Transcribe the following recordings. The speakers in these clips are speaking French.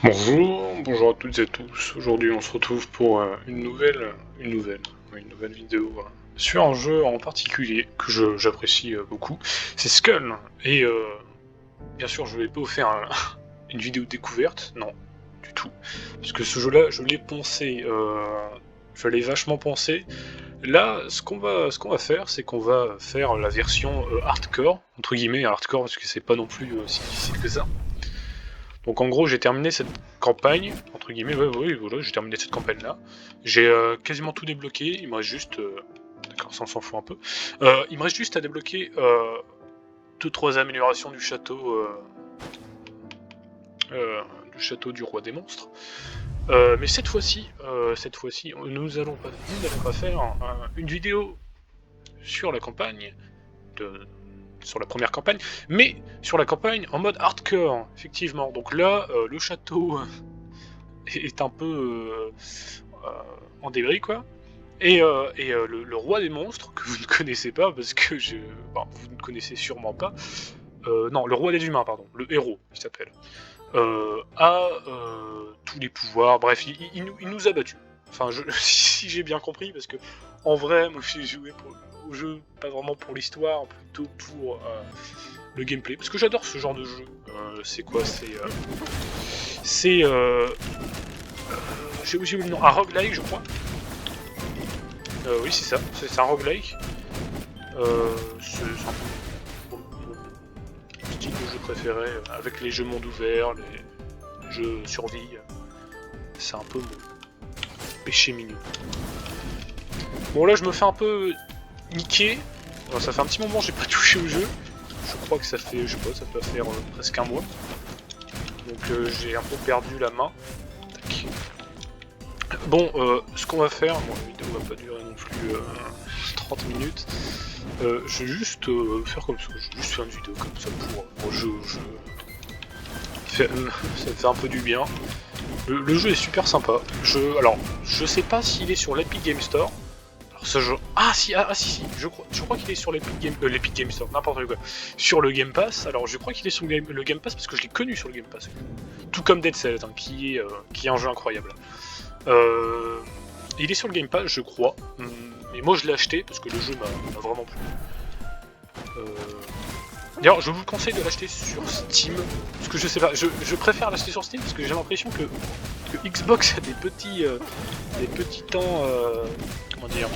Bonjour à toutes et à tous. Aujourd'hui, on se retrouve pour une nouvelle vidéo sur un jeu en particulier que j'apprécie beaucoup. C'est Skull. Et bien sûr, je vais pas vous faire une vidéo découverte, non, du tout. Parce que ce jeu-là, je l'ai poncé, je l'ai vachement pensé. Là, ce qu'on va faire, c'est qu'on va faire la version hardcore, entre guillemets hardcore, parce que c'est pas non plus si difficile que ça. Donc en gros, j'ai terminé cette campagne, entre guillemets, oui, voilà, j'ai terminé cette campagne-là. J'ai quasiment tout débloqué, il me reste juste... D'accord, ça on s'en fout un peu. Il me reste juste à débloquer 2-3 améliorations du château... du roi des monstres. Mais cette fois-ci, nous allons pas faire une vidéo sur la campagne sur la première campagne, mais sur la campagne en mode hardcore, effectivement. Donc là, le château est un peu en débris, quoi. Et le roi des monstres, que vous ne connaissez pas, parce que vous ne connaissez sûrement pas, non, le roi des humains, pardon, le héros, il s'appelle, a tous les pouvoirs, bref, il nous a battus. Enfin, si j'ai bien compris, parce que en vrai, moi j'ai joué au jeu, pas vraiment pour l'histoire, plutôt pour le gameplay, parce que j'adore ce genre de jeu. C'est quoi? J'ai oublié le nom, un roguelike, je crois. Oui, c'est ça, c'est un roguelike. C'est un peu mon style de jeu préféré, avec les jeux monde ouvert, les jeux survie. C'est un peu mon péché mignon. Bon, là, je me fais un peu niquer. Alors, ça fait un petit moment que j'ai pas touché au jeu. Je crois que ça fait, je sais pas, ça peut faire presque un mois. Donc j'ai un peu perdu la main. Tac. Bon, ce qu'on va faire, bon, la vidéo va pas durer non plus 30 minutes. Je vais juste faire comme ça, je vais juste faire une vidéo comme ça pour jouer au jeu. Ça me fait un peu du bien. Le jeu est super sympa. Alors, je sais pas s'il est sur l'Epic Game Store. Alors ce jeu... Ah si, je crois qu'il est sur l'Epic Game Store, n'importe quoi. Sur le Game Pass, alors je crois qu'il est sur le Game Pass parce que je l'ai connu sur le Game Pass. Tout comme Dead Cells, hein, qui est un jeu incroyable. Il est sur le Game Pass, je crois. Mais moi je l'ai acheté parce que le jeu m'a vraiment plu. D'ailleurs, je vous conseille de l'acheter sur Steam, parce que je sais pas, je préfère l'acheter sur Steam parce que j'ai l'impression que Xbox a des petits temps, comment dire,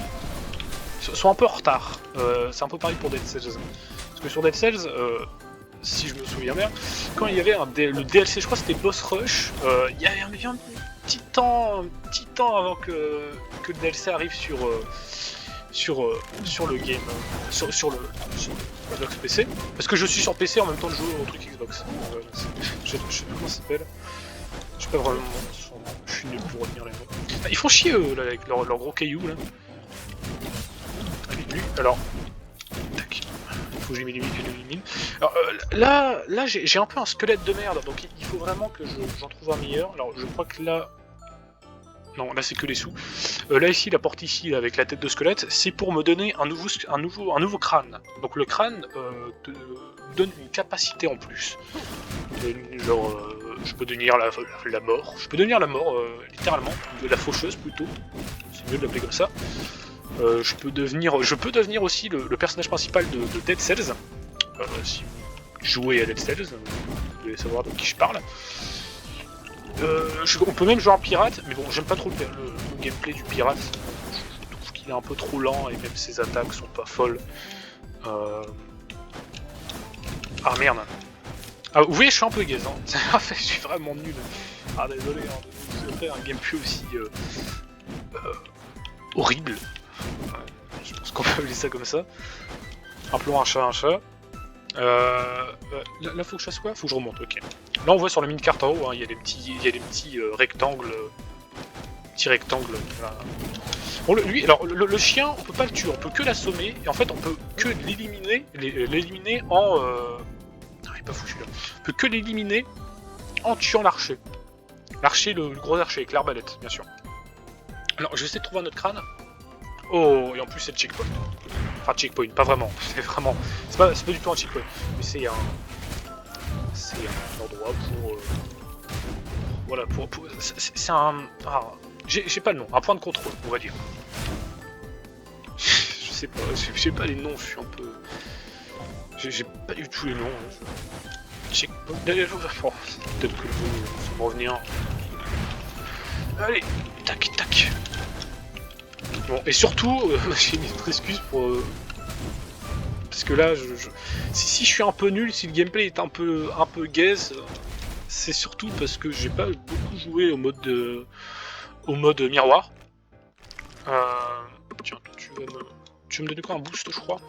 sont un peu en retard. C'est un peu pareil pour Dead Cells. Parce que sur Dead Cells, si je me souviens bien, quand il y avait le DLC, je crois que c'était Boss Rush, il y avait un petit temps avant que le DLC arrive sur le game, sur le Xbox PC, parce que je suis sur PC en même temps de jouer au truc Xbox. Je sais pas comment ça s'appelle. Je sais pas vraiment son nom. Je suis nul pour retenir les noms. Ils font chier eux là, avec leur gros caillou là. Allez, lui, alors. Tac. Il faut que je l'élimine. Alors là j'ai un peu un squelette de merde, donc il faut vraiment que j'en trouve un meilleur. Alors je crois que là. Non, là c'est que les sous. Là ici, la porte ici, là, avec la tête de squelette, c'est pour me donner un nouveau crâne. Donc le crâne te donne une capacité en plus. Genre, je peux devenir la mort. Je peux devenir la mort, littéralement. La faucheuse plutôt. C'est mieux de l'appeler comme ça. Je peux devenir aussi le personnage principal de Dead Cells. Si vous jouez à Dead Cells, vous devez savoir de qui je parle. On peut même jouer en pirate, mais bon, j'aime pas trop le gameplay du pirate. Je trouve qu'il est un peu trop lent et même ses attaques sont pas folles. Ah merde. Ah, vous voyez, je suis un peu gaze, hein. Je suis vraiment nul. Ah désolé, hein, de vous faire un gameplay aussi horrible. Je pense qu'on peut appeler ça comme ça. Appelons un chat un chat. Là faut que je fasse quoi? Faut que je remonte, ok. Là on voit sur la mini-carte en haut, hein, il y a des petits rectangles. Voilà. Bon, lui, alors le chien, on peut pas le tuer, on peut que l'assommer, et en fait on peut que l'éliminer en... Ah, il est pas fou celui-là. On peut que l'éliminer en tuant l'archer. L'archer, le gros archer, avec l'arbalète, bien sûr. Alors je vais essayer de trouver un autre crâne. Oh, et en plus c'est le checkpoint. Enfin, checkpoint, pas vraiment. C'est vraiment. C'est pas du tout un checkpoint. Mais c'est un endroit pour voilà, c'est un... Ah, j'ai pas le nom, un point de contrôle, on va dire. Je sais pas les noms, je suis un peu... J'ai pas du tout les noms. Bon, peut-être que ça va revenir. Allez, tac, tac. Bon, et surtout, j'ai une autre excuse pour... parce que là, si je suis un peu nul, si le gameplay est un peu gaze, c'est surtout parce que j'ai pas beaucoup joué au mode miroir. Tiens, tu vas me donner quoi, un boost, je crois.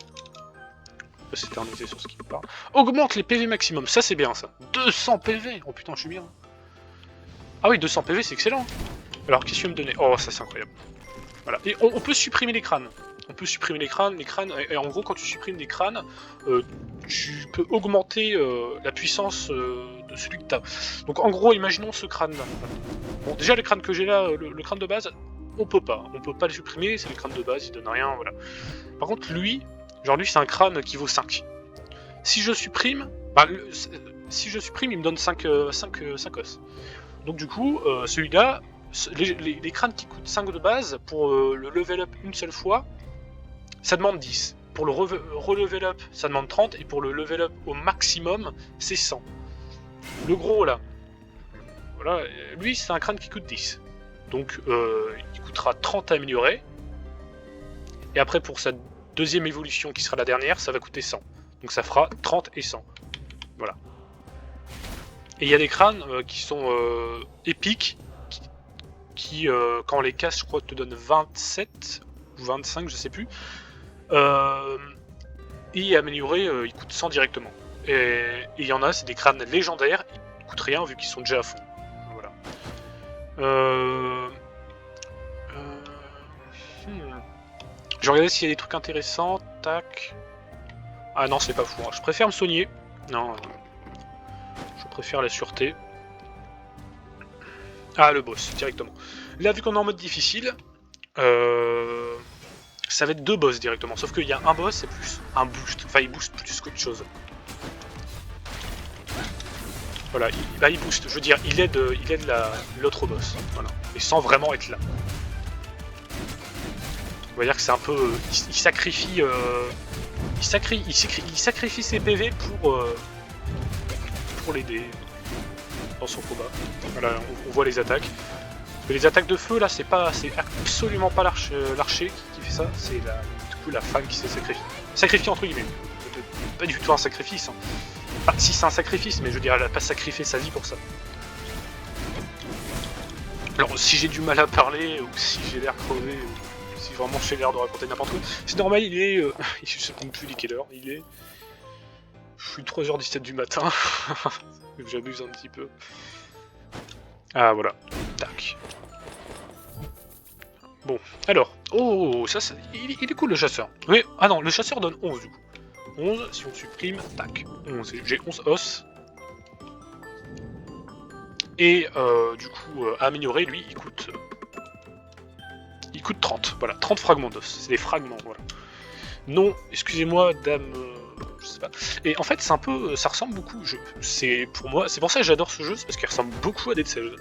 S'éterniser sur ce qui me parle. Augmente les PV maximum, ça c'est bien ça. 200 PV, oh putain, je suis bien. Ah oui, 200 PV, c'est excellent. Alors, qu'est-ce que tu vas me donner? Oh, ça c'est incroyable. Voilà, et on peut supprimer les crânes. On peut supprimer les crânes, et en gros, quand tu supprimes des crânes, tu peux augmenter la puissance de celui que t'as. Donc en gros, imaginons ce crâne-là. Bon, déjà, le crâne que j'ai là, le crâne de base, on peut pas le supprimer, c'est le crâne de base, il donne rien, voilà. Par contre, lui, genre lui, c'est un crâne qui vaut 5. Si je supprime, il me donne 5 os. Donc du coup, celui-là, les crânes qui coûtent 5 de base, pour le level up une seule fois, ça demande 10. Pour le re-level up, ça demande 30, et pour le level up au maximum, c'est 100. Le gros là, voilà, lui c'est un crâne qui coûte 10. Donc il coûtera 30 à améliorer. Et après pour sa deuxième évolution qui sera la dernière, ça va coûter 100. Donc ça fera 30 et 100. Voilà. Et il y a des crânes qui sont épiques, qui quand on les casse, je crois, te donnent 27 ou 25, je sais plus. Et amélioré, ils coûtent 100 directement. Et il y en a, c'est des crânes légendaires, ils coûtent rien vu qu'ils sont déjà à fond. Voilà. Je vais regarder s'il y a des trucs intéressants. Tac. Ah non, c'est pas fou. Hein. Je préfère me soigner. Non. Je préfère la sûreté. Ah, le boss, directement. Là, vu qu'on est en mode difficile, ça va être 2 boss directement. Sauf qu'il y a un boss, c'est plus un boost. Enfin, il booste plus qu'autre chose. Voilà, il booste. Je veux dire, il aide l'autre boss. Voilà. Et sans vraiment être là. On va dire que c'est un peu... Il sacrifie... Il sacrifie ses PV pour l'aider dans son combat. Voilà, on voit les attaques. Mais les attaques de feu, là, c'est absolument pas l'archer qui fait ça, c'est du coup la femme qui s'est sacrifiée. Sacrifiée entre guillemets. Pas du tout un sacrifice. Hein. Enfin, si c'est un sacrifice, mais je veux dire, elle a pas sacrifié sa vie pour ça. Alors, si j'ai du mal à parler, ou si j'ai l'air crevé, ou si vraiment j'ai l'air de raconter n'importe quoi, c'est normal, il est... je sais même plus quelle heure, il est... Je suis 3h17 du matin, j'abuse un petit peu. Ah, voilà. Tac. Bon, alors. Oh, ça, il est cool le chasseur. Oui, ah non, le chasseur donne 11 du coup. 11, si on supprime, tac. 11, j'ai 11 os. Et du coup, à améliorer, lui, il coûte 30. Voilà, 30 fragments d'os. C'est des fragments, voilà. Non, excusez-moi, dame... je sais pas. Et en fait, c'est un peu... ça ressemble beaucoup. C'est pour ça que j'adore ce jeu, c'est parce qu'il ressemble beaucoup à Dead Cells.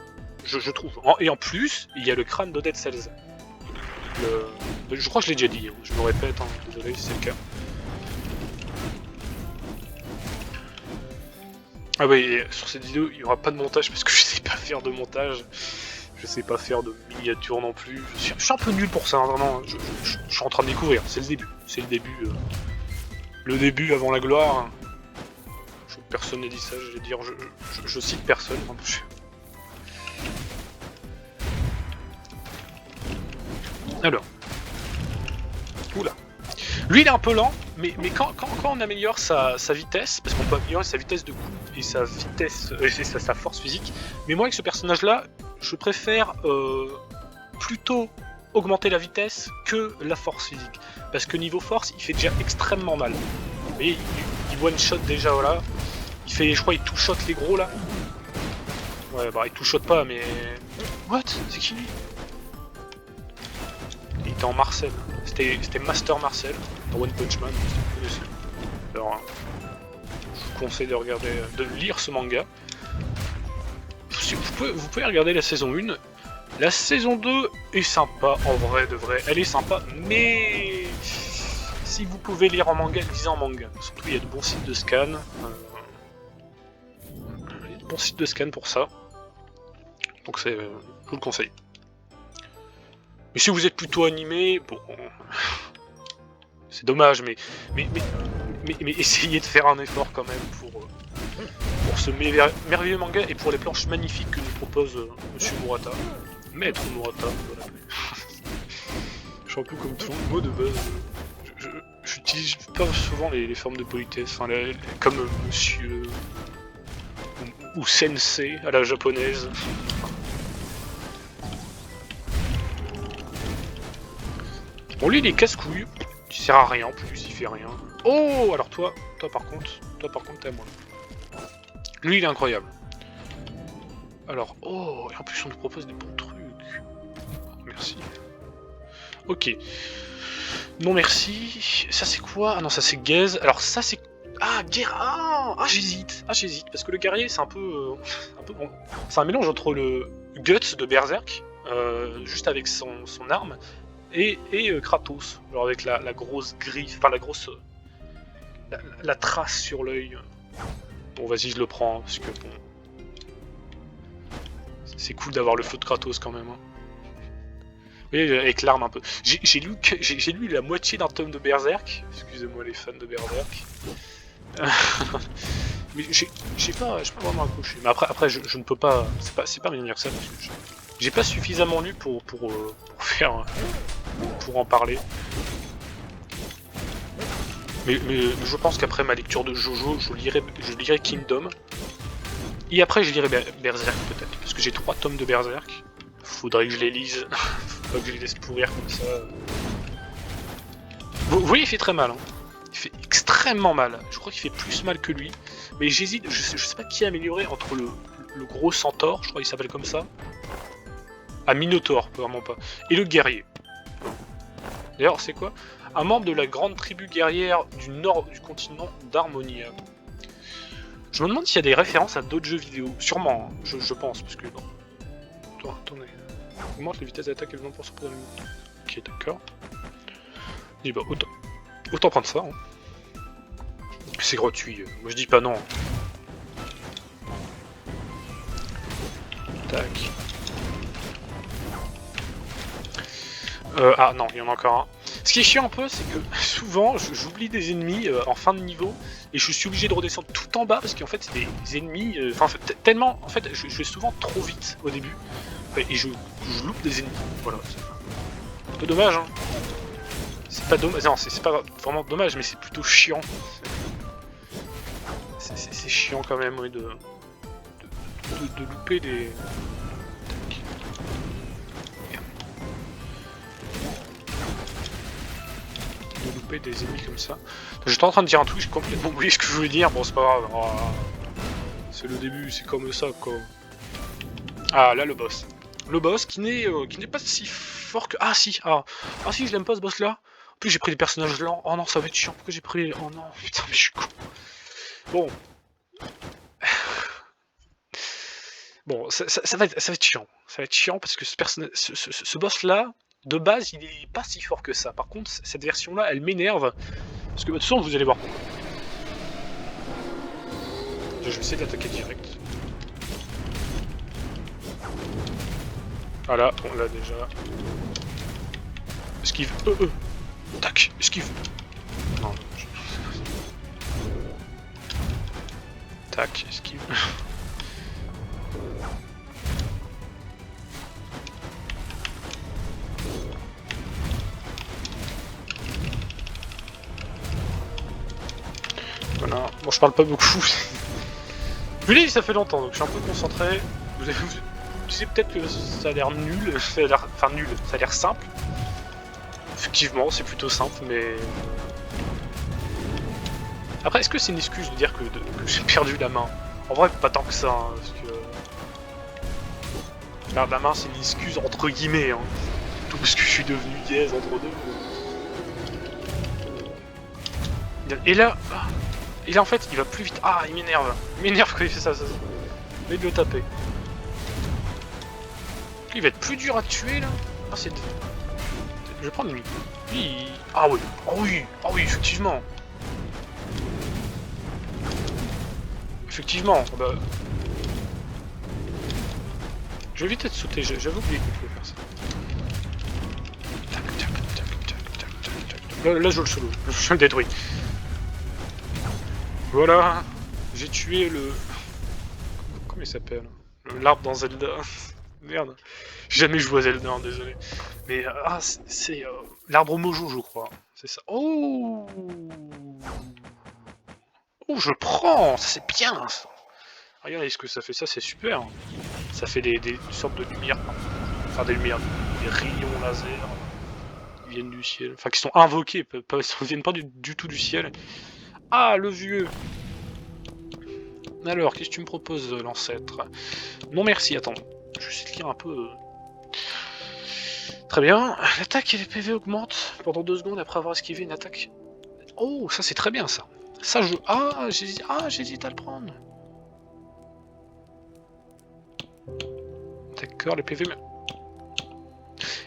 Je trouve. Et en plus, il y a le crâne de Dead Cells. Je crois que je l'ai déjà dit, je me répète, hein, désolé si c'est le cas. Ah oui, sur cette vidéo, il n'y aura pas de montage parce que je sais pas faire de montage. Je sais pas faire de miniature non plus. Je suis un peu nul pour ça, hein, vraiment. Je suis en train de découvrir, c'est le début. C'est le début. Le début avant la gloire. Personne n'a dit ça, je vais dire, je cite personne. Alors. Oula. Lui il est un peu lent, mais quand on améliore sa vitesse, parce qu'on peut améliorer sa vitesse de coup et sa vitesse, sa force physique, mais moi avec ce personnage là, je préfère plutôt augmenter la vitesse que la force physique. Parce que niveau force, il fait déjà extrêmement mal. Vous voyez, il one shot déjà, voilà. Il fait, je crois, il two-shot les gros là. Ouais, bah il two-shot pas, mais... What? C'est qui lui? Il était en Marcel. C'était Master Marcel, dans One Punch Man, si vous connaissez. Alors, je vous conseille de regarder, de lire ce manga. vous pouvez regarder la saison 1. La saison 2 est sympa, en vrai de vrai, elle est sympa, mais si vous pouvez lire en manga, lisez en manga. Surtout il y a de bons sites de scan. Il y a de bons sites de scan pour ça. Donc je vous le conseille. Mais si vous êtes plutôt animé, bon... C'est dommage, mais essayez de faire un effort quand même pour ce merveilleux manga et pour les planches magnifiques que nous propose Monsieur Murata. Maître Murata, voilà. Je suis un peu comme tout le monde, moi de base, j'utilise pas souvent les formes de politesse, enfin, comme Monsieur ou Sensei à la japonaise. Bon, lui il est casse-couille, il sert à rien, en plus il fait rien. Oh, alors toi par contre t'es à moi. Lui il est incroyable. Alors, oh, et en plus on nous propose des bons trucs. Merci. Ok. Non merci. Ça c'est quoi? Ah non, ça c'est Gaze. Alors ça c'est... Ah, guerre. J'hésite, parce que le guerrier c'est un peu bon. C'est un mélange entre le Guts de Berserk, juste avec son arme, et Kratos, genre avec la grosse griffe, enfin la grosse... La trace sur l'œil. Bon vas-y, je le prends, hein, parce que bon... C'est cool d'avoir le feu de Kratos quand même. Hein. Oui, avec l'arme un peu. J'ai lu la moitié d'un tome de Berserk. Excusez-moi les fans de Berserk. Mais j'ai pas vraiment accroché. Mais après je ne peux pas. C'est pas meilleur que ça parce que j'ai pas suffisamment lu pour en parler. Mais je pense qu'après ma lecture de Jojo, je lirai Kingdom. Et après je lirai Berserk peut-être. Parce que j'ai 3 tomes de Berserk. Faudrait que je les lise. Faut pas que je les laisse pourrir comme ça. Vous voyez, il fait très mal. Hein. Il fait extrêmement mal. Je crois qu'il fait plus mal que lui. Mais j'hésite, je sais pas qui améliorer entre le gros centaure, je crois qu'il s'appelle comme ça. Ah, Minotaur, vraiment pas. Et le guerrier. D'ailleurs, c'est quoi? Un membre de la grande tribu guerrière du nord du continent d'Harmonia. Je me demande s'il y a des références à d'autres jeux vidéo. Sûrement, hein, je pense, parce que... Non. Attendez. Augmente la vitesse d'attaque et le nombre pour le minute. Ok, d'accord. Et bah, autant prendre ça. Hein. C'est gratuit. Moi je dis pas non. Tac. Ah non, il y en a encore un. Ce qui est chiant un peu, c'est que souvent j'oublie des ennemis en fin de niveau et je suis obligé de redescendre tout en bas parce qu'en fait c'est des ennemis. Tellement. En fait, je vais souvent trop vite au début et je loupe des ennemis. Voilà. C'est un peu dommage, hein. C'est pas dommage. Non, c'est pas vraiment dommage, mais c'est plutôt chiant. C'est chiant quand même, oui, de louper des. Des ennemis comme ça. J'étais en train de dire un truc, j'ai complètement oublié ce que je voulais dire, bon c'est pas grave. Oh, c'est le début, c'est comme ça quoi. Ah là le boss. Le boss qui n'est pas si fort que... Ah si, si je l'aime pas ce boss là. En plus j'ai pris des personnages lents, oh non ça va être chiant, pourquoi j'ai pris... Oh non, putain mais je suis con. Bon. Bon, ça va être chiant. Ça va être chiant parce que ce boss là, de base, il est pas si fort que ça. Par contre, cette version-là, elle m'énerve. Parce que de toute façon, vous allez voir. Je vais essayer d'attaquer direct. Voilà, on l'a déjà. Esquive. Tac, esquive. Non. Tac, esquive. Voilà. Bon, je parle pas beaucoup. Je l'ai dit, ça fait longtemps, donc je suis un peu concentré. Vous disiez peut-être que ça a l'air nul, ça a l'air simple. Effectivement, c'est plutôt simple, mais... Après, est-ce que c'est une excuse de dire que j'ai perdu la main? En vrai, pas tant que ça, hein, parce que... Perdre la main, c'est une excuse entre guillemets, hein. Tout parce que je suis devenu gaze entre deux. Et là... Et là en fait il va plus vite. Ah il m'énerve. Il m'énerve quand il fait ça. Mais de le taper. Il va être plus dur à tuer là. Ah, c'est... Je vais prendre lui. Lui, ah oui, oh oui, oh oui, effectivement. Effectivement, bah... Je vais éviter de sauter, j'avais oublié qu'on pouvait faire ça. Tac, tac, tac, tac, tac, tac, tac. Là je le solo, je le détruis. Voilà, j'ai tué le... Comment il s'appelle? L'arbre dans Zelda. Merde. J'ai jamais joué à Zelda, hein, désolé. Mais ah, c'est l'arbre Mojo, je crois. C'est ça. Oh, oh, je prends. Ça c'est bien. Ça. Regardez ce que ça fait. Ça c'est super. Ça fait des sortes de lumières. Enfin des lumières, des rayons laser. Ils viennent du ciel. Enfin qui sont invoqués. Ils viennent pas du tout du ciel. Ah le vieux. Alors qu'est-ce que tu me proposes, l'ancêtre? Non merci. Attends. Je vais essayer de lire un peu. Très bien, l'attaque et les PV augmentent pendant 2 secondes après avoir esquivé une attaque. Oh, ça c'est très bien ça. Ça je... Ah, j'hésite à le prendre. D'accord, les PV...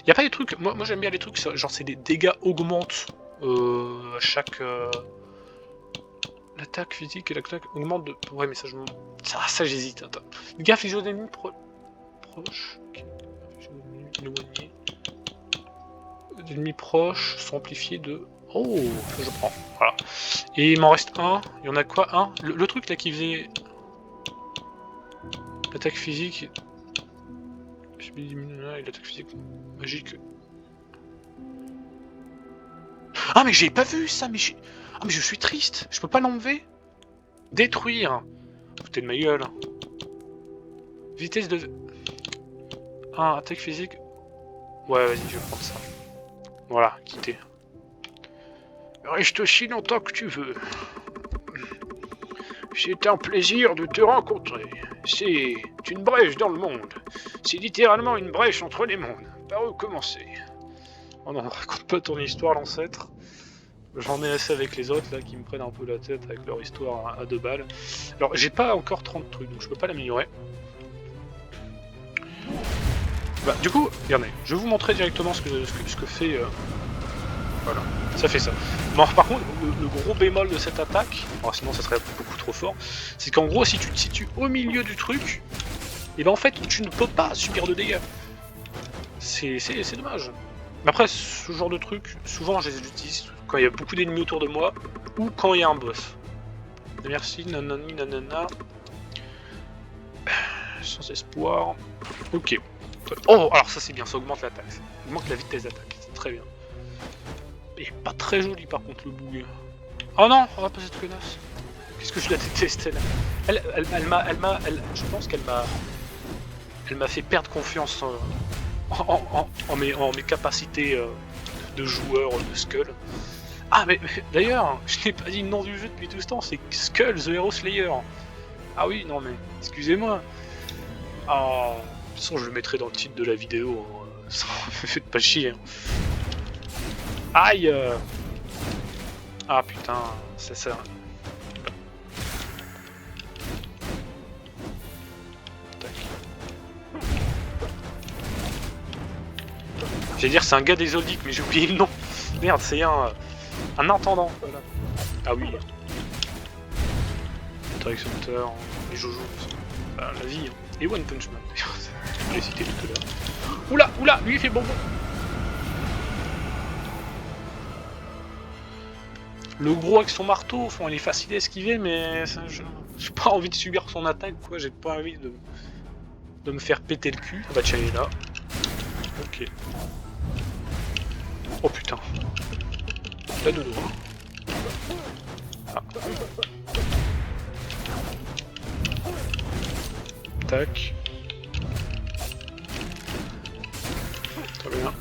Y a pas des trucs... Moi j'aime bien les trucs, genre c'est des dégâts augmentent à chaque... L'attaque physique et l'attaque augmente de... Ouais mais ça je... Ça j'hésite, attends. Gaffe, les ennemis proches... Okay. Éloigné. Les ennemis proches sont amplifiés de... Oh, je prends. Voilà. Et il m'en reste un. Il y en a quoi? Un le truc là qui faisait... L'attaque physique... Et l'attaque physique magique... Ah mais j'ai pas vu ça, mais j'ai... Ah mais je suis triste. Je peux pas l'enlever. Détruire. Foutez de ma gueule. Vitesse de... Ah, attaque physique... Ouais, vas-y, je vais prendre ça. Voilà, quitter. Reste aussi longtemps que tu veux. C'est un plaisir de te rencontrer. C'est une brèche dans le monde. C'est littéralement une brèche entre les mondes. Par où commencer? Oh non, raconte pas ton histoire, l'ancêtre. J'en ai assez avec les autres là qui me prennent un peu la tête avec leur histoire à 2 balles. Alors, j'ai pas encore 30 trucs, donc je peux pas l'améliorer. Bah, du coup, regardez, je vais vous montrer directement ce que fait... Voilà, ça fait ça. Bon, par contre, le gros bémol de cette attaque, alors sinon ça serait beaucoup trop fort, c'est qu'en gros, si tu te situes au milieu du truc, et ben en fait, tu ne peux pas subir de dégâts. C'est dommage. Mais après, ce genre de truc, souvent je les utilise quand il y a beaucoup d'ennemis autour de moi, ou quand il y a un boss. Merci, nanani, nanana. Sans espoir. Ok. Oh, alors ça c'est bien, ça augmente l'attaque. Ça augmente la vitesse d'attaque, c'est très bien. Et pas très joli par contre le bug. Oh non, on va pas cette connasse. Qu'est-ce que je la déteste elle. Je pense qu'elle m'a fait perdre confiance en mes capacités de joueur de Skull. Ah mais d'ailleurs, je n'ai pas dit le nom du jeu depuis tout ce temps, c'est Skull the Hero Slayer. Ah oui, non mais, excusez-moi. Ah, de toute façon je le mettrai dans le titre de la vidéo, ça me fait pas chier. Hein. Aïe. Ah putain, c'est ça. J'allais dire c'est un gars des Zoldyck, mais j'ai oublié le nom. Merde, c'est un intendant. Voilà. Ah oui. Direction Hunter, les Jojo, bah, la vie. Hein. Et One Punch Man, d'ailleurs. Je l'ai cité tout à l'heure. Oula, oula, lui il fait bonbon. Le gros avec son marteau, enfin, il est facile à esquiver, mais j'ai pas envie de subir son attaque, quoi. J'ai pas envie de me faire péter le cul. Ah bah tiens, il est là. Ok. Oh putain. Là de dos. Ah. Tac. Très bien.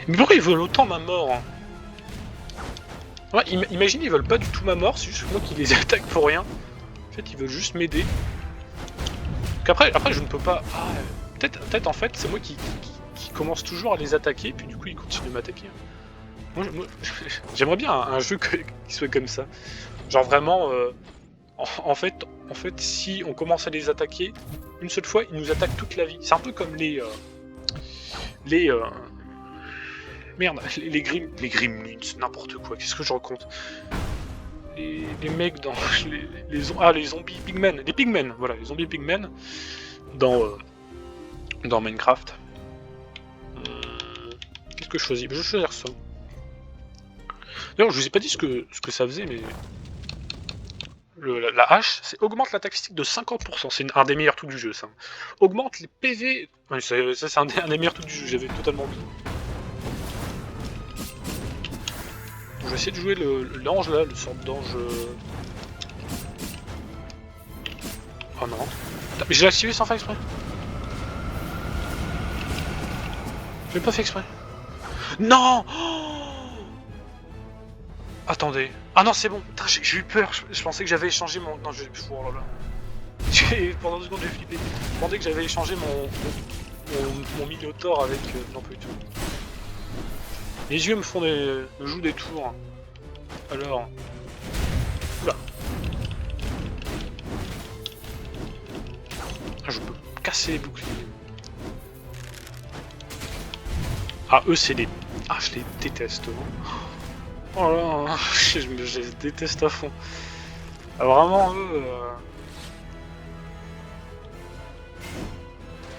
Mais pourquoi ils veulent autant ma mort hein? Ouais, imagine, ils veulent pas du tout ma mort, c'est juste moi qui les attaque pour rien. En fait, ils veulent juste m'aider. Après, je ne peux pas... Ah, peut-être en fait, c'est moi qui commence toujours à les attaquer, puis du coup, ils continuent de m'attaquer. Moi j'aimerais bien un jeu qui soit comme ça. Genre vraiment, En fait, si on commence à les attaquer, une seule fois, ils nous attaquent toute la vie. C'est un peu comme merde, les Gremlins, n'importe quoi, qu'est-ce que je raconte? Les mecs dans... les zombies pigmen, les pigmen, voilà, les zombies pigmen dans Minecraft. Qu'est-ce que je choisis? Je vais choisir ça. D'ailleurs, je vous ai pas dit ce que ça faisait, mais... la hache, c'est augmente l'attaque physique de 50%, c'est un des meilleurs trucs du jeu, ça. Augmente les PV... Ouais, ça c'est un des meilleurs trucs du jeu, j'avais totalement oublié. Je vais essayer de jouer l'ange là, le sorte d'ange... Oh non. Mais j'ai activé sans faire exprès. Je l'ai pas fait exprès. Non. Attendez. Ah non, c'est bon. J'ai eu peur. Je pensais que j'avais échangé mon... Non, oh là là. Pendant 2 secondes, j'ai flippé. Je pensais que j'avais échangé mon Minotaur avec... Non, pas du tout. Les yeux me jouent des tours. Alors... Oula. Je peux casser les boucliers. Ah, eux, c'est des... Ah, je les déteste. Oh là, je les déteste à fond. Ah, vraiment, eux...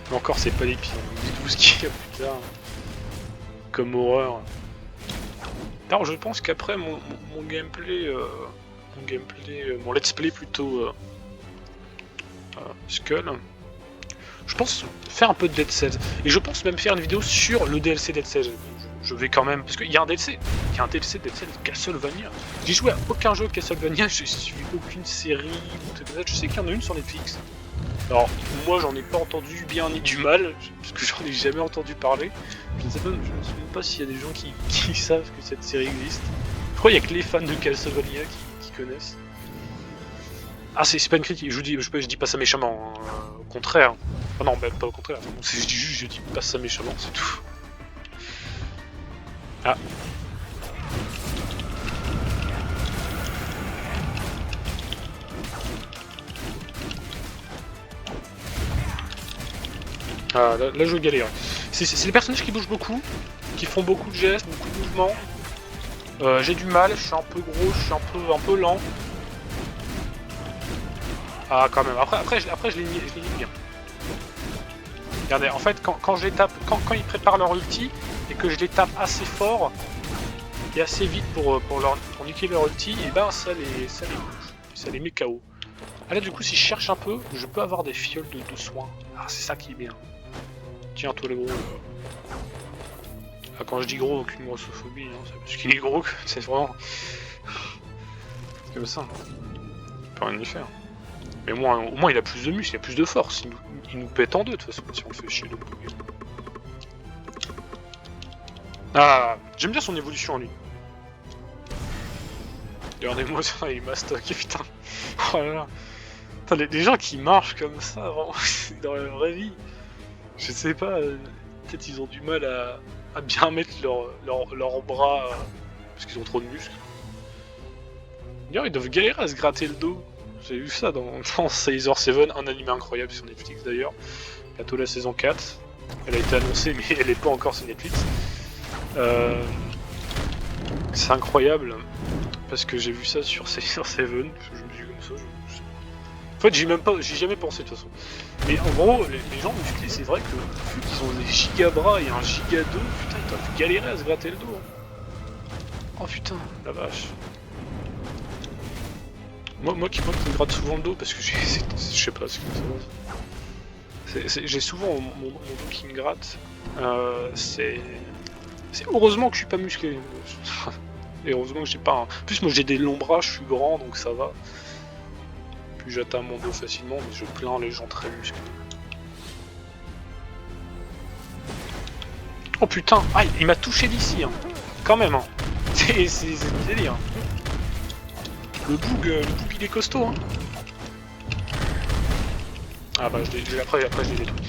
Mais encore, c'est pas les pires. 12 kills plus tard. Comme horreur. Alors, je pense qu'après mon gameplay... mon let's play plutôt... Skull... Je pense faire un peu de Dead Cells. Et je pense même faire une vidéo sur le DLC Dead Cells. Je vais quand même... Parce qu'il y a un DLC. Il y a un DLC Dead Cells Castlevania. J'ai joué à aucun jeu Castlevania. J'ai suivi aucune série. Je sais qu'il y en a une sur Netflix. Alors, moi, j'en ai pas entendu bien ni du mal. Parce que j'en ai jamais entendu parler. Je ne sais même pas s'il y a des gens qui savent que cette série existe. Je crois qu'il y a que les fans de Castlevania qui connaissent. Ah, c'est pas une critique, je dis pas ça méchamment, hein. Au contraire. Ah non, même pas au contraire, je dis pas ça méchamment, c'est tout. Ah. Ah, là je galère. C'est les personnages qui bougent beaucoup, qui font beaucoup de gestes, beaucoup de mouvements. J'ai du mal, je suis un peu gros, je suis un peu lent. Ah, quand même. Après je les nique bien. Regardez, en fait, quand je les tape, quand ils préparent leur ulti et que je les tape assez fort et assez vite pour niquer leur ulti, et ben ça les met KO. Ah là, du coup, si je cherche un peu, je peux avoir des fioles de soins. Ah, c'est ça qui est bien. Tiens, toi le gros. Ah, quand je dis gros, aucune grossophobie, hein, c'est parce qu'il est gros que c'est vraiment. C'est comme ça. On peut rien y faire. Mais au moins il a plus de muscles, il a plus de force, il nous pète en deux de toute façon si on le fait chier le bouc. Ah, j'aime bien son évolution en lui. Regardez-moi ça, il m'a stocké, putain. Oh là là. Putain, les gens qui marchent comme ça, vraiment, dans la vraie vie. Je sais pas, peut-être ils ont du mal à bien mettre leurs bras, parce qu'ils ont trop de muscles. D'ailleurs, ils doivent galérer à se gratter le dos. J'ai vu ça dans Sailor 7, un anime incroyable sur Netflix d'ailleurs. Bientôt la saison 4. Elle a été annoncée mais elle n'est pas encore sur Netflix. C'est incroyable parce que j'ai vu ça sur Sailor 7. Je me dis comme ça. En fait, j'y jamais pensé de toute façon. Mais en gros, les gens musclés, c'est vrai que vu qu'ils ont des giga bras et un giga dos, putain, ils doivent galérer à se gratter le dos. Oh putain, la vache. Moi qui me gratte souvent le dos parce que je sais pas ce que ça. J'ai souvent mon dos qui me gratte. C'est heureusement que je suis pas musclé. Et heureusement que j'ai pas un... En plus moi j'ai des longs bras, je suis grand donc ça va. Puis j'atteins mon dos facilement mais je plains les gens très musclés. Oh putain, ah il m'a touché d'ici hein. Quand même hein. C'est du délire. Le boug il est costaud hein. Ah bah après je l'ai détruit.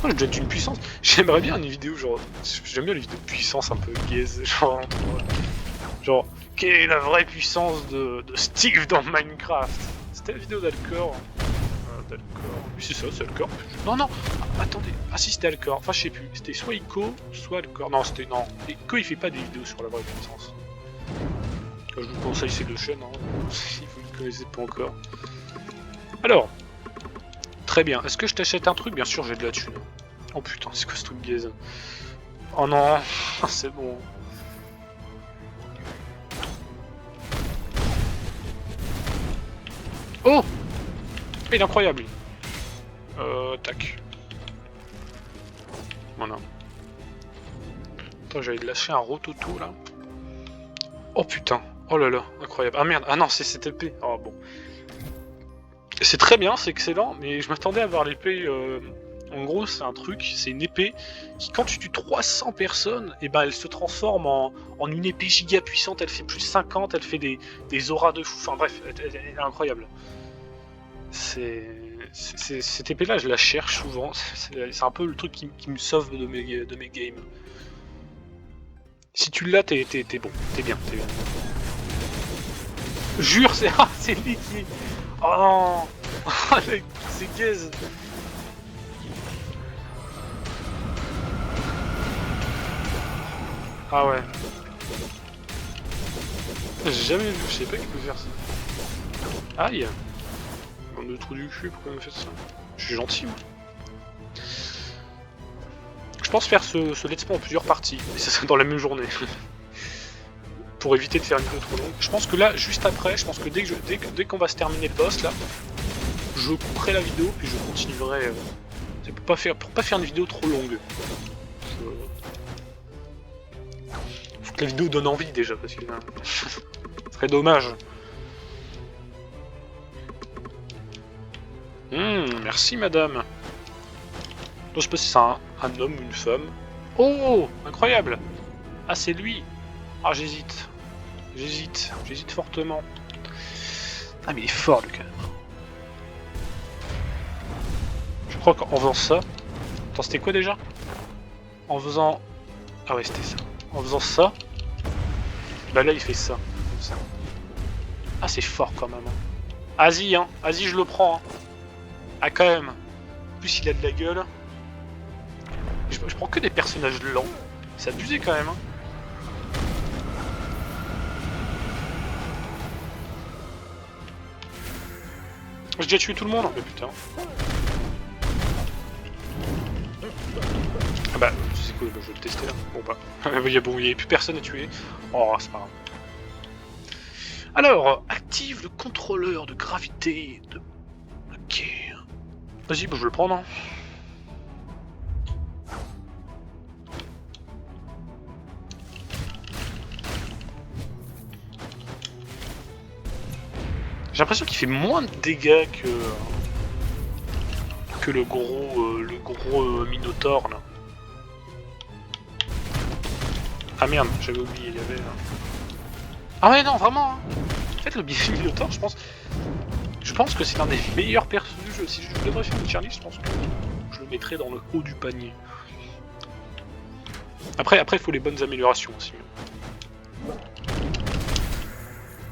Oh, je donne une puissance. J'aimerais bien une vidéo genre... J'aime bien les vidéos de puissance un peu gaze, genre quelle est la vraie puissance de Steve dans Minecraft? c'était la vidéo d'Alcor. Oui, c'est ça, c'est Alcor. Non, non, attendez. Ah si, c'était Alcor. Enfin, je sais plus. C'était soit Ico, soit Alcor. Non, c'était... Non. Ico, il fait pas des vidéos sur la vraie connaissance. Je vous conseille ces deux chaînes, hein, si vous ne connaissez pas encore. Alors, très bien. Est-ce que je t'achète un truc? Bien sûr, j'ai de la thune. Oh putain, c'est quoi ce truc gaze? Oh non, c'est bon. Oh! Il est incroyable. Tac. Voilà. Attends, j'allais lâcher un rototo là. Oh putain. Oh là là, incroyable. Ah merde, ah non, c'est cette épée. Oh bon. C'est très bien, c'est excellent, mais je m'attendais à voir l'épée... En gros, c'est un truc, c'est une épée qui, quand tu tues 300 personnes, et ben elle se transforme en une épée giga puissante, elle fait plus de 50, elle fait des auras de fou, enfin bref, elle est incroyable. Cette épée-là, je la cherche souvent, c'est un peu le truc qui me sauve de mes games. Si tu l'as, t'es bon, t'es bien. Jure, c'est lui qui... Oh non. C'est gaze. Ah ouais. J'ai jamais vu, je sais pas qu'il peut faire ça. Aïe. Bande de trous du cul, pourquoi il me fait ça? Je suis gentil, moi. Je pense faire ce let's play en plusieurs parties, et ça sera dans la même journée. Pour éviter de faire une vidéo trop longue. Je pense que là, juste après, je pense que dès qu'on va se terminer le boss, là, je couperai la vidéo, puis je continuerai... C'est pour pas faire une vidéo trop longue. Faut que la vidéo donne envie, déjà, parce que... ce serait dommage. Merci madame. Je sais pas si c'est un homme ou une femme. Oh, incroyable. Ah, c'est lui. Ah, j'hésite. J'hésite fortement. Ah, mais il est fort, le gars. Je crois qu'en faisant ça... Attends, c'était quoi déjà? En faisant... Ah ouais, c'était ça. En faisant ça... Bah là, il fait ça. Comme ça. Ah, c'est fort quand même. Vas-y, hein. Vas-y, je le prends. Hein. Ah, quand même. En plus, il a de la gueule. Je prends que des personnages lents. C'est abusé quand même. Hein. J'ai déjà tué tout le monde. Mais putain. Ah bah, c'est cool, je vais le tester là. Bon bah, il y a plus personne à tuer. Oh, c'est pas grave. Alors, active le contrôleur de gravité de... Ok. Vas-y, bah, je vais le prendre. Hein. J'ai l'impression qu'il fait moins de dégâts que le gros Minotaur là. Ah merde, j'avais oublié, il y avait... Ah ouais, non, vraiment hein. En fait, le Minotaur, je pense que c'est l'un des meilleurs persos du jeu. Si je devrais faire une tier list, je pense que je le mettrais dans le haut du panier. Après, il faut les bonnes améliorations aussi.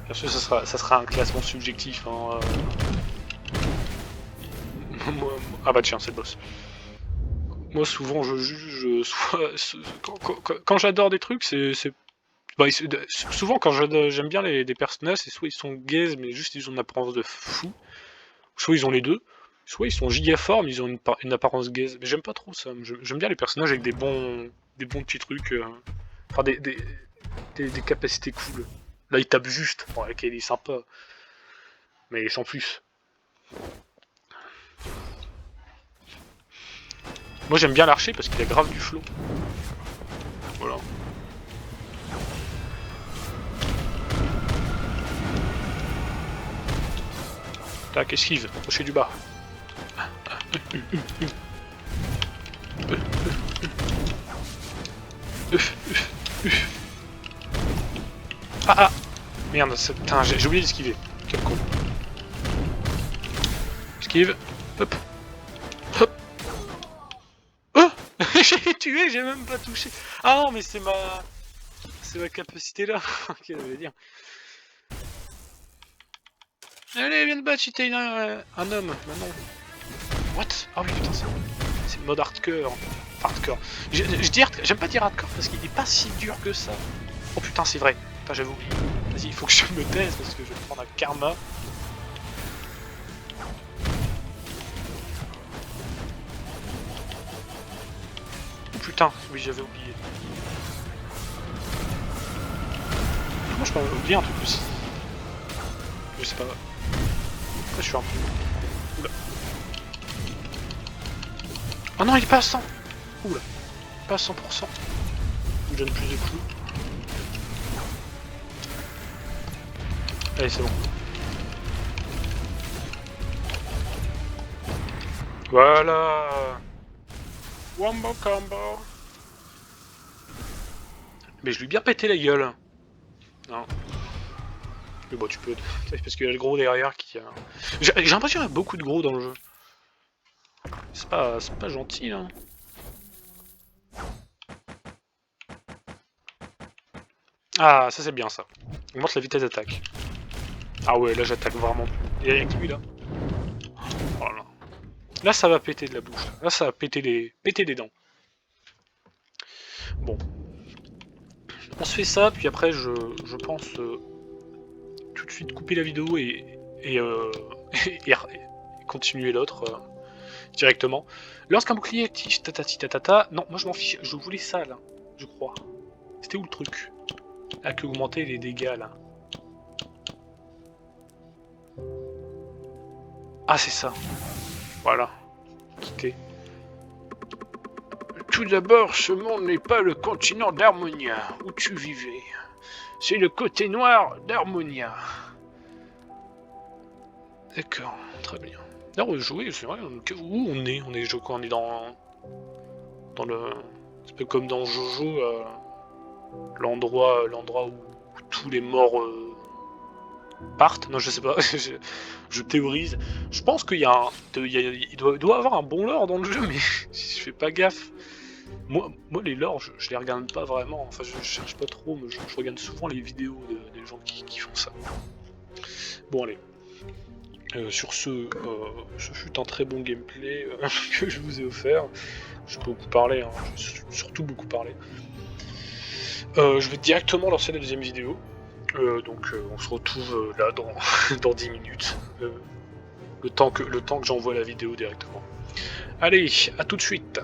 Bien sûr, ça sera un classement subjectif. Hein, Ah bah tiens, c'est le boss. Moi, souvent, je juge... Quand j'adore des trucs, bah, souvent, quand j'aime bien des personnages, c'est soit ils sont gaze, mais juste ils ont une apparence de fou, soit ils ont les deux, soit ils sont giga forts, mais ils ont une apparence gaze. Mais j'aime pas trop ça. J'aime bien les personnages avec des bons petits trucs. Enfin, des capacités cool. Là, il tape juste. Bon, ok, il est sympa. Mais sans plus. Moi, j'aime bien l'archer parce qu'il a grave du flow. Voilà. Tac, esquive, crochet du bas. Ah. Merde, putain, j'ai oublié d'esquiver. Quel con. Esquive. Hop. Hop. Oh. J'ai tué, j'ai même pas touché. Ah non, mais c'est ma capacité là. Qu'est-ce que ça veut dire? Allez, viens te battre si t'es un homme, maintenant. What? Ah oui, putain, c'est le mode hardcore. Hardcore. J'aime pas dire hardcore parce qu'il est pas si dur que ça. Oh putain, c'est vrai. Putain, j'avais oublié. Vas-y, il faut que je me taise parce que je vais prendre un karma. Oh putain, oui, j'avais oublié. Comment je peux oublier un truc aussi? Je sais pas. Je suis un peu... Oula. Oh non, il est pas à 100. Oula. Pas à 100%. Il me donne plus de coups. Allez, c'est bon. Voilà. Wombo combo. Mais je lui ai bien pété la gueule. Non. Mais bon, tu peux... Parce qu'il y a le gros derrière qui... J'ai l'impression qu'il y a beaucoup de gros dans le jeu. C'est pas gentil, là. Ah, ça c'est bien, ça. Augmente la vitesse d'attaque. Ah ouais, là j'attaque vraiment plus. Et avec lui, là. Oh là. Là, ça va péter de la bouche. Là, ça va péter des dents. Bon. On se fait ça, puis après, je pense tout de suite couper la vidéo et continuer l'autre directement. Lorsqu'un bouclier actif, tatati tatata. Non, moi je m'en fiche. Je voulais ça, là. Je crois. C'était où le truc? Ah, que augmenter les dégâts, là. Ah, c'est ça. Voilà. Quitter. Tout d'abord, ce monde n'est pas le continent d'Harmonia, où tu vivais. C'est le côté noir d'Harmonia. D'accord, très bien. Là, on jouer, c'est vrai, où on est? Je crois qu'on est dans le... C'est un peu comme dans Jojo, l'endroit où tous les morts partent. Non, je sais pas, je théorise. Je pense qu'il y a il doit avoir un bon lore dans le jeu, mais je fais pas gaffe. Moi les lores, je les regarde pas vraiment. Enfin, je cherche pas trop, mais je regarde souvent les vidéos des gens qui font ça. Bon, allez. Sur ce fut un très bon gameplay que je vous ai offert. J'ai beaucoup parlé, hein. J'ai surtout beaucoup parlé. Je vais directement lancer la deuxième vidéo. Donc on se retrouve là dans 10 minutes. Le temps que j'envoie la vidéo directement. Allez, à tout de suite.